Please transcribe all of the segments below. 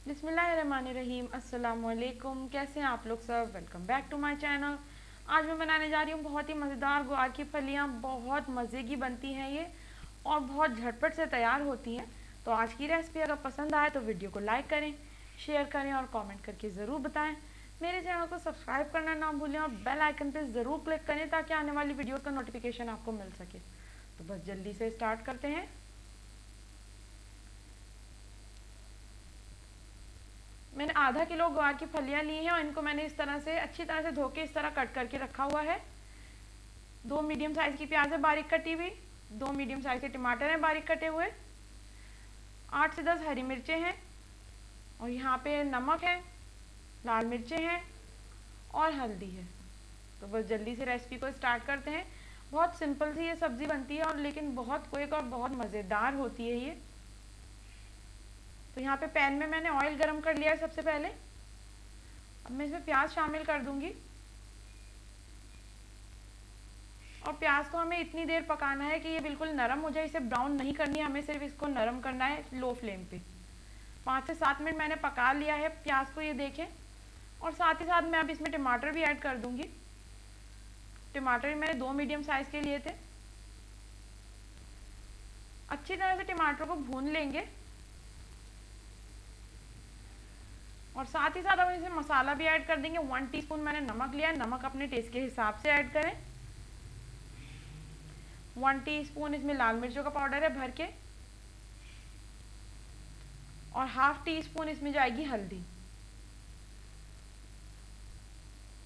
बिस्मिल्लाहिर्रहमानिर्रहीम। अस्सलामुअलैकुम। कैसे हैं आप लोग सब? Welcome back to my channel. आज मैं बनाने जा रही हूँ बहुत ही मज़ेदार ग्वार की फलियाँ। बहुत मज़े की बनती हैं ये और बहुत झटपट से तैयार होती हैं। तो आज की रेसिपी अगर पसंद आए तो वीडियो को लाइक करें, शेयर करें और कमेंट करके ज़रूर बताएं। मेरे चैनल को सब्सक्राइब करना ना भूलें और बेल आइकन पर ज़रूर क्लिक करें ताकि आने वाली वीडियो का नोटिफिकेशन आपको मिल सके। तो बस जल्दी से स्टार्ट करते हैं। मैंने आधा किलो ग्वार की फलियां ली हैं और इनको मैंने इस तरह से अच्छी तरह से धो के इस तरह कट करके रखा हुआ है। 2 मीडियम साइज की प्याज है बारीक कटी हुई, 2 मीडियम साइज के टमाटर हैं बारीक कटे हुए, 8 से 10 हरी मिर्चें हैं और यहाँ पे नमक है, लाल मिर्चें हैं और हल्दी है। तो बस जल्दी से रेसिपी को स्टार्ट करते हैं। बहुत सिंपल सी ये सब्ज़ी बनती है और लेकिन बहुत क्विक और बहुत मज़ेदार होती है ये। तो यहाँ पे पैन में मैंने ऑयल गरम कर लिया है सबसे पहले। अब मैं इसमें प्याज शामिल कर दूंगी और प्याज को हमें इतनी देर पकाना है कि ये बिल्कुल नरम हो जाए। इसे ब्राउन नहीं करनी है, हमें सिर्फ इसको नरम करना है लो फ्लेम पे। 5 से 7 मिनट मैंने पका लिया है प्याज को, ये देखें। और साथ ही साथ मैं अब इसमें टमाटर भी ऐड कर दूंगी। टमाटर मैंने 2 मीडियम साइज के लिए थे। अच्छी तरह से टमाटर को भून लेंगे और साथ ही साथ अब इसमें मसाला भी ऐड कर देंगे। 1 टीस्पून मैंने नमक लिया है, नमक अपने टेस्ट के हिसाब से ऐड करें। 1 टीस्पून इसमें लाल मिर्चों का पाउडर है भर के और ½ टीस्पून इसमें जाएगी हल्दी।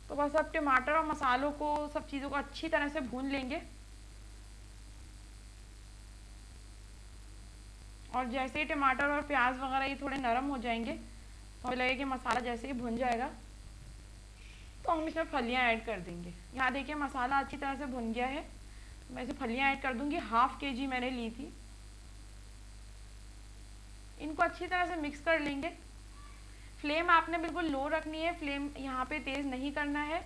तो बस अब टमाटर और मसालों को, सब चीज़ों को अच्छी तरह से भून लेंगे और जैसे ही टमाटर और प्याज वगैरह ये थोड़े नरम हो जाएंगे तो हमें लगेगा कि मसाला जैसे ही भुन जाएगा तो हम इसमें फलियां ऐड कर देंगे। यहाँ देखिए मसाला अच्छी तरह से भुन गया है। मैं इसे फलियां ऐड कर दूंगी। ½ kg मैंने ली थी। इनको अच्छी तरह से मिक्स कर लेंगे। फ्लेम आपने बिल्कुल लो रखनी है, फ्लेम यहाँ पे तेज़ नहीं करना है।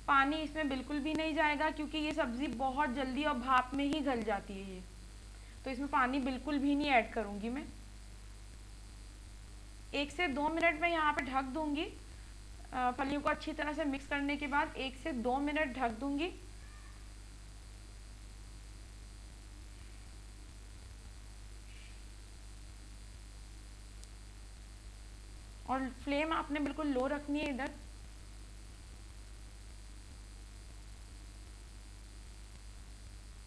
पानी इसमें बिल्कुल भी नहीं जाएगा क्योंकि ये सब्ज़ी बहुत जल्दी और भाप में ही गल जाती है ये। तो इसमें पानी बिल्कुल भी नहीं ऐड करूँगी मैं। 1 से 2 मिनट में यहाँ पे ढक दूंगी। फलियों को अच्छी तरह से मिक्स करने के बाद 1 से 2 मिनट ढक दूंगी। और फ्लेम आपने बिल्कुल लो रखनी है इधर।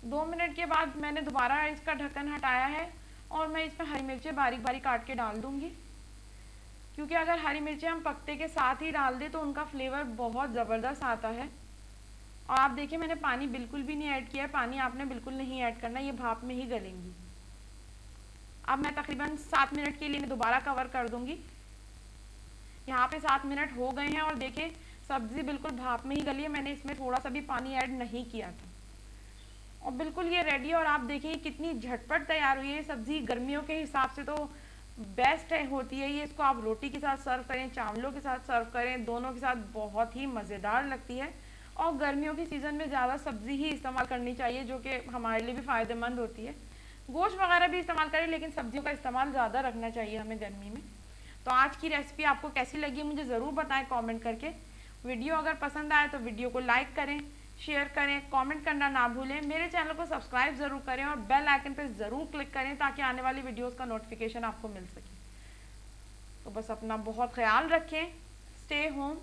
दो मिनट के बाद मैंने दोबारा इसका ढक्कन हटाया है और मैं इसमें हरी मिर्चें बारीक बारीक काट के डाल दूंगी क्योंकि अगर हरी मिर्चें हम पकते के साथ ही डाल दें तो उनका फ्लेवर बहुत ज़बरदस्त आता है। और आप देखिए मैंने पानी बिल्कुल भी नहीं ऐड किया है, पानी आपने बिल्कुल नहीं ऐड करना, ये भाप में ही गलेंगी। अब मैं तकरीबन 7 मिनट के लिए दोबारा कवर कर दूंगी। यहाँ पे 7 मिनट हो गए हैं और देखिए सब्ज़ी बिल्कुल भाप में ही गली है। मैंने इसमें थोड़ा सा भी पानी ऐड नहीं किया था और बिल्कुल ये रेडी है। और आप देखिए कितनी झटपट तैयार हुई है सब्ज़ी। गर्मियों के हिसाब से तो बेस्ट होती है ये। इसको आप रोटी के साथ सर्व करें, चावलों के साथ सर्व करें, दोनों के साथ बहुत ही मज़ेदार लगती है। और गर्मियों के सीज़न में ज़्यादा सब्ज़ी ही इस्तेमाल करनी चाहिए जो कि हमारे लिए भी फ़ायदेमंद होती है। गोश्त वगैरह भी इस्तेमाल करें लेकिन सब्जियों का इस्तेमाल ज़्यादा रखना चाहिए हमें गर्मी में। तो आज की रेसिपी आपको कैसी लगी मुझे ज़रूर बताएं कमेंट करके। वीडियो अगर पसंद आए तो वीडियो को लाइक करें, शेयर करें, कमेंट करना ना भूलें। मेरे चैनल को सब्सक्राइब ज़रूर करें और बेल आइकन पर ज़रूर क्लिक करें ताकि आने वाली वीडियोस का नोटिफिकेशन आपको मिल सके। तो बस अपना बहुत ख्याल रखें। Stay home,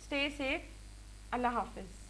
stay safe. अल्लाह हाफिज़।